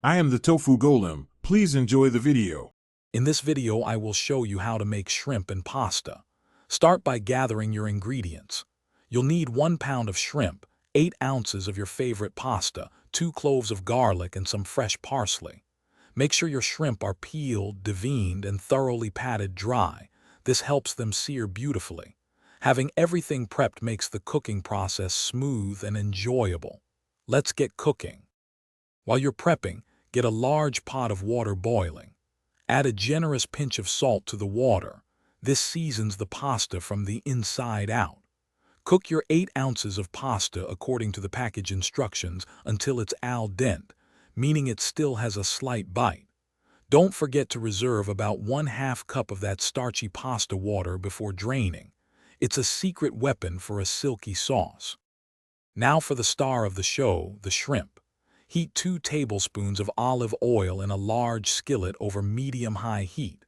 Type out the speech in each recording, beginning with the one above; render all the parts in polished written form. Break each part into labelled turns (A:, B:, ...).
A: I am the Tofu Golem. Please enjoy the video.
B: In this video, I will show you how to make shrimp and pasta. Start by gathering your ingredients. You'll need 1 pound of shrimp, 8 ounces of your favorite pasta, 2 cloves of garlic, and some fresh parsley. Make sure your shrimp are peeled, deveined, and thoroughly patted dry. This helps them sear beautifully. Having everything prepped makes the cooking process smooth and enjoyable. Let's get cooking. While you're prepping, get a large pot of water boiling. Add a generous pinch of salt to the water. This seasons the pasta from the inside out. Cook your 8 ounces of pasta according to the package instructions until it's al dente, meaning it still has a slight bite. Don't forget to reserve about 1/2 cup of that starchy pasta water before draining. It's a secret weapon for a silky sauce. Now for the star of the show, the shrimp. Heat 2 tablespoons of olive oil in a large skillet over medium-high heat.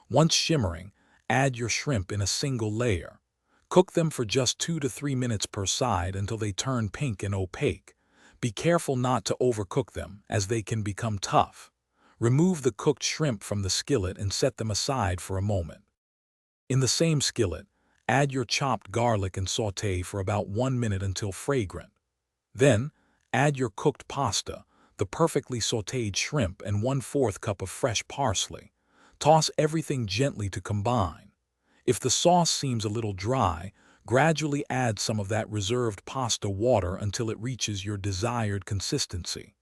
B: Once shimmering, add your shrimp in a single layer. Cook them for just 2 to 3 minutes per side until they turn pink and opaque. Be careful not to overcook them, as they can become tough. Remove the cooked shrimp from the skillet and set them aside for a moment. In the same skillet, add your chopped garlic and sauté for about 1 minute until fragrant. Then, add your cooked pasta, the perfectly sautéed shrimp, and 1/4 cup of fresh parsley. Toss everything gently to combine. If the sauce seems a little dry, gradually add some of that reserved pasta water until it reaches your desired consistency.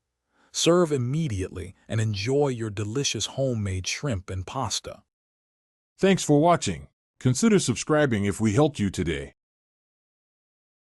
B: Serve immediately and enjoy your delicious homemade shrimp and pasta.
A: Thanks for watching. Consider subscribing if we helped you today.